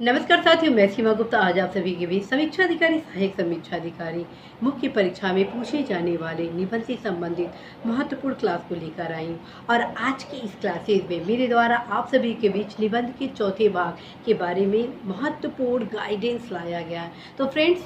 नमस्कार साथियों, मैं सीमा गुप्ता आज आप सभी के बीच समीक्षा अधिकारी, सहायक समीक्षा अधिकारी मुख्य परीक्षा में पूछे जाने वाले निबंध से संबंधित महत्वपूर्ण क्लास को लेकर आई हूँ। और आज की इस क्लासेज में मेरे द्वारा आप सभी के बीच निबंध के चौथे भाग के बारे में महत्वपूर्ण गाइडेंस लाया गया है। तो फ्रेंड्स,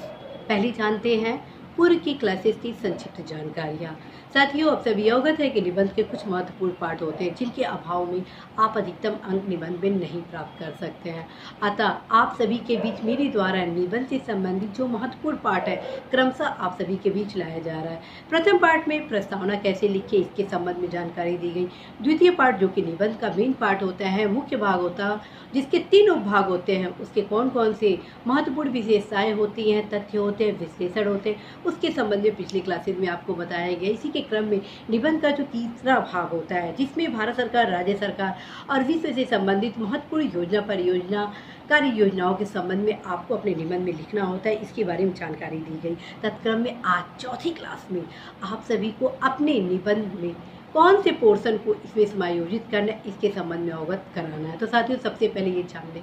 पहले जानते हैं पूर्व की क्लासेस की संक्षिप्त जानकारियाँ। साथियों, आप सभी अवगत है कि निबंध के कुछ महत्वपूर्ण पार्ट होते हैं जिनके अभाव में आप अधिकतम अंक निबंध में नहीं प्राप्त कर सकते हैं। अतः आप सभी के बीच मेरे द्वारा निबंध से संबंधित जो महत्वपूर्ण पार्ट है क्रमशः आप सभी के बीच लाया जा रहा है। प्रथम पार्ट में प्रस्तावना कैसे लिखे इसके संबंध में जानकारी दी गई। द्वितीय पार्ट जो कि निबंध का मेन पार्ट होता है, मुख्य भाग होता है जिसके 3 उपभाग होते हैं, उसके कौन कौन से महत्वपूर्ण विशेषताएं होती हैं, तथ्य होते हैं, विश्लेषण होते हैं, उसके संबंध में पिछली क्लासेज में आपको बताया गया। इसी के क्रम में निबंध का जो तीसरा भाग होता है जिसमें भारत सरकार, राज्य सरकार और विश्व से संबंधित महत्वपूर्ण योजना, परियोजना, कार्य योजनाओं के संबंध में आपको अपने निबंध में लिखना होता है, इसके बारे में जानकारी दी गई। तत्क्रम में आज चौथी क्लास में आप सभी को अपने निबंध में कौन से पोर्शन को इसमें समायोजित करना है इसके संबंध में अवगत कराना है। तो साथियों, सबसे पहले ये जान लें,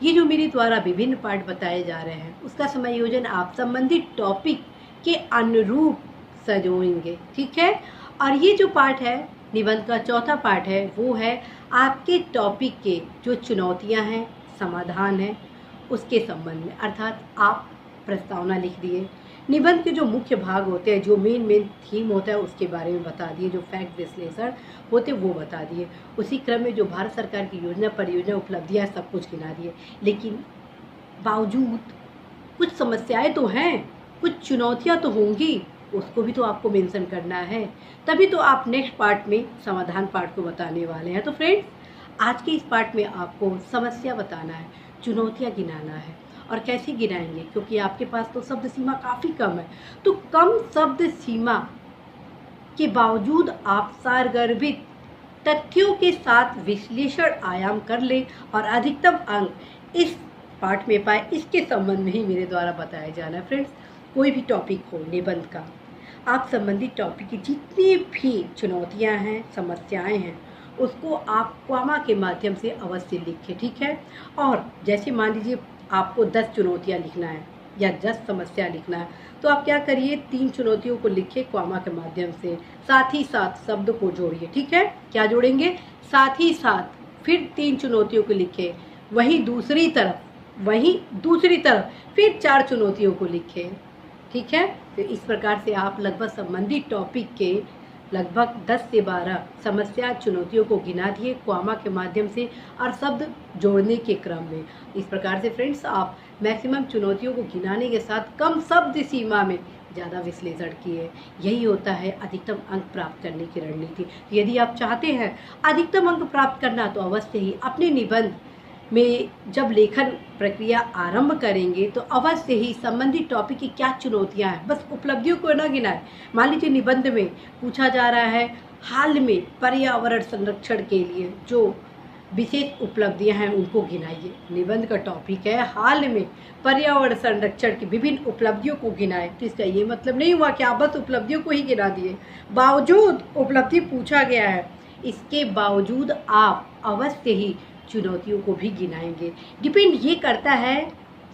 ये जो मेरे द्वारा विभिन्न पार्ट बताए जा रहे हैं उसका समायोजन आप संबंधित टॉपिक के अनुरूप सजोएंगे, ठीक है। और ये जो पार्ट है निबंध का चौथा पार्ट है वो है आपके टॉपिक के जो चुनौतियां हैं, समाधान है, उसके संबंध में। अर्थात आप प्रस्तावना लिख दिए, निबंध के जो मुख्य भाग होते हैं, जो मेन थीम होता है उसके बारे में बता दिए, जो फैक्ट विश्लेषण होते वो बता दिए। उसी क्रम में जो भारत सरकार की योजना, परियोजना, उपलब्धियां सब कुछ गिना दिए। लेकिन बावजूद कुछ समस्याएं तो हैं, कुछ चुनौतियां तो होंगी, उसको भी तो आपको मेंशन करना है, तभी तो आप नेक्स्ट पार्ट में समाधान पार्ट को बताने वाले हैं। तो फ्रेंड्स, आज के इस पार्ट में आपको समस्या बताना है, चुनौतियां गिनाना है। और कैसे गिनाएंगे, क्योंकि आपके पास तो शब्द सीमा काफ़ी कम है, तो कम शब्द सीमा के बावजूद आप सारगर्भित तथ्यों के साथ विश्लेषण आयाम कर ले और अधिकतम अंक इस पार्ट में पाए, इसके संबंध में ही मेरे द्वारा बताया जाना है। फ्रेंड्स, कोई भी टॉपिक हो निबंध का, आप संबंधित टॉपिक की जितनी भी चुनौतियां हैं, समस्याएं हैं, उसको आप कॉमा के माध्यम से अवश्य लिखें, ठीक है। और जैसे मान लीजिए आपको 10 चुनौतियां लिखना है या 10 समस्या लिखना है, तो आप क्या करिए, 3 चुनौतियों को लिखिए कॉमा के माध्यम से, साथ ही साथ शब्द को जोड़िए, ठीक है। क्या जोड़ेंगे? साथ ही साथ, फिर 3 चुनौतियों को लिखे, वहीं दूसरी तरफ फिर 4 चुनौतियों को लिखे, ठीक है। तो इस प्रकार से आप लगभग संबंधित टॉपिक के लगभग 10 से 12 समस्या, चुनौतियों को गिना दिए कॉमा के माध्यम से और शब्द जोड़ने के क्रम में। इस प्रकार से फ्रेंड्स, आप मैक्सिमम चुनौतियों को गिनाने के साथ कम शब्द सीमा में ज़्यादा विश्लेषण किए। यही होता है अधिकतम अंक प्राप्त करने की रणनीति। यदि आप चाहते हैं अधिकतम अंक प्राप्त करना, तो अवश्य ही अपने निबंध में जब लेखन प्रक्रिया आरंभ करेंगे तो अवश्य ही संबंधित टॉपिक की क्या चुनौतियां हैं, बस उपलब्धियों को न गिनाएं। मान लीजिए निबंध में पूछा जा रहा है हाल में पर्यावरण संरक्षण के लिए जो विशेष उपलब्धियां हैं उनको गिनाइए। निबंध का टॉपिक है हाल में पर्यावरण संरक्षण की विभिन्न उपलब्धियों को गिनाएं, तो इसका ये मतलब नहीं हुआ कि आप बस उपलब्धियों को ही गिना दिए। बावजूद उपलब्धि पूछा गया है, इसके बावजूद आप अवश्य ही चुनौतियों को भी गिनाएंगे। डिपेंड ये करता है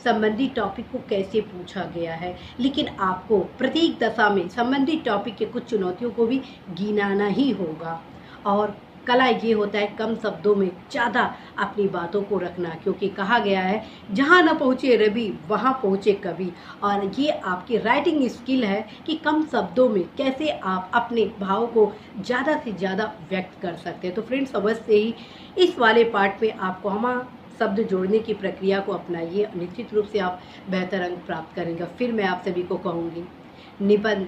संबंधित टॉपिक को कैसे पूछा गया है, लेकिन आपको प्रत्येक दशा में संबंधित टॉपिक के कुछ चुनौतियों को भी गिनाना ही होगा। और कला ये होता है कम शब्दों में ज़्यादा अपनी बातों को रखना, क्योंकि कहा गया है जहाँ न पहुँचे रवि वहाँ पहुँचे कवि। और ये आपकी राइटिंग स्किल है कि कम शब्दों में कैसे आप अपने भाव को ज़्यादा से ज़्यादा व्यक्त कर सकते हैं। तो फ्रेंड्स, अवश्य ही इस वाले पार्ट में आप कॉमा शब्द जोड़ने की प्रक्रिया को अपनाइए, निश्चित रूप से आप बेहतर अंक प्राप्त करेंगे। फिर मैं आप सभी को कहूँगी, निबंध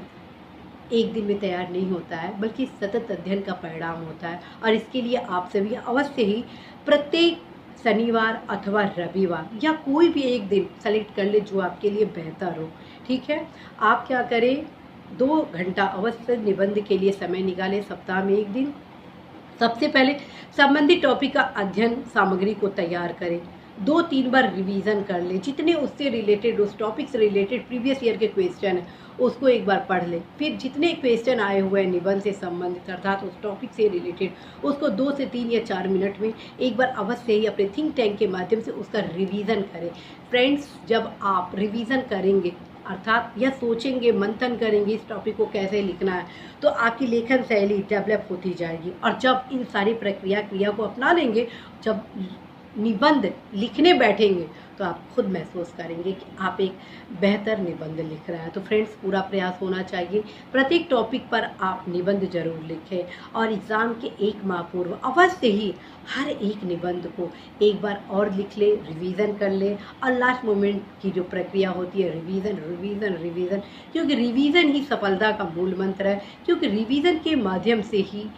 एक दिन में तैयार नहीं होता है, बल्कि सतत अध्ययन का परिणाम होता है। और इसके लिए आप सभी अवश्य ही प्रत्येक शनिवार अथवा रविवार या कोई भी एक दिन सेलेक्ट कर ले जो आपके लिए बेहतर हो, ठीक है। आप क्या करें, 2 घंटा अवश्य निबंध के लिए समय निकालें सप्ताह में एक दिन। सबसे पहले संबंधित टॉपिक का अध्ययन सामग्री को तैयार करें, 2-3 बार रिवीजन कर लें, जितने उससे रिलेटेड, उस टॉपिक से रिलेटेड प्रीवियस ईयर के क्वेश्चन हैं उसको एक बार पढ़ लें। फिर जितने क्वेश्चन आए हुए हैं निबंध से संबंधित अर्थात उस टॉपिक से रिलेटेड उसको 2 से 3 या 4 मिनट में एक बार अवश्य ही अपने थिंक टैंक के माध्यम से उसका रिवीजन करें। फ्रेंड्स, जब आप रिवीजन करेंगे अर्थात यह सोचेंगे, मंथन करेंगे इस टॉपिक को कैसे लिखना है, तो आपकी लेखन शैली डेवलप होती जाएगी। और जब इन सारी क्रिया को अपना लेंगे, जब निबंध लिखने बैठेंगे तो आप खुद महसूस करेंगे कि आप एक बेहतर निबंध लिख रहे हैं। तो फ्रेंड्स, पूरा प्रयास होना चाहिए, प्रत्येक टॉपिक पर आप निबंध जरूर लिखें और एग्ज़ाम के 1 माह पूर्व अवश्य ही हर एक निबंध को एक बार और लिख लें, रिवीजन कर लें। और लास्ट मोमेंट की जो प्रक्रिया होती है, रिवीजन रिवीजन रिवीजन, क्योंकि रिवीजन ही सफलता का मूल मंत्र है। क्योंकि रिवीजन के माध्यम से ही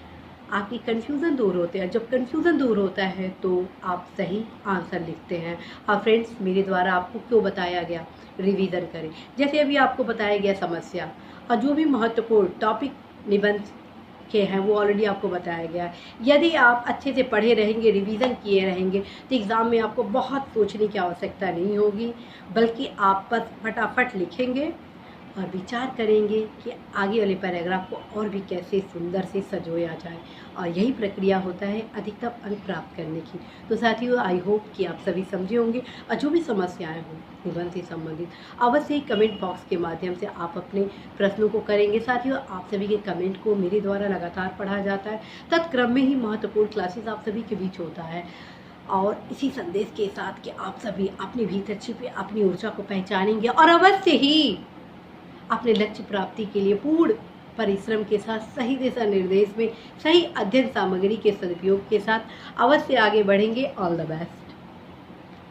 आपकी कन्फ्यूज़न दूर होते हैं। जब कन्फ्यूज़न दूर होता है तो आप सही आंसर लिखते हैं। फ्रेंड्स, मेरे द्वारा आपको क्यों बताया गया रिवीजन करें, जैसे अभी आपको बताया गया समस्या और जो भी महत्वपूर्ण टॉपिक निबंध के हैं वो ऑलरेडी आपको बताया गया है। यदि आप अच्छे से पढ़े रहेंगे, रिवीजन किए रहेंगे, तो एग्ज़ाम में आपको बहुत सोचने की आवश्यकता नहीं होगी, बल्कि आप बस फटाफट लिखेंगे और विचार करेंगे कि आगे वाले पैराग्राफ को और भी कैसे सुंदर से सजोया जाए। और यही प्रक्रिया होता है अधिकतम अंक प्राप्त करने की। तो साथियों, आई होप कि आप सभी समझे होंगे और जो भी समस्याएं हों निबंध से संबंधित अवश्य ही कमेंट बॉक्स के माध्यम से आप अपने प्रश्नों को करेंगे। साथियों, आप सभी के कमेंट को मेरे द्वारा लगातार पढ़ा जाता है, तत्क्रम में ही महत्वपूर्ण क्लासेस आप सभी के बीच होता है। और इसी संदेश के साथ कि आप सभी अपने भीतर छिपे अपनी ऊर्जा को पहचानेंगे और अवश्य ही अपने लक्ष्य प्राप्ति के लिए पूर्ण परिश्रम के साथ, सही दिशा निर्देश में, सही अध्ययन सामग्री के सदुपयोग के साथ अवश्य आगे बढ़ेंगे। All the best.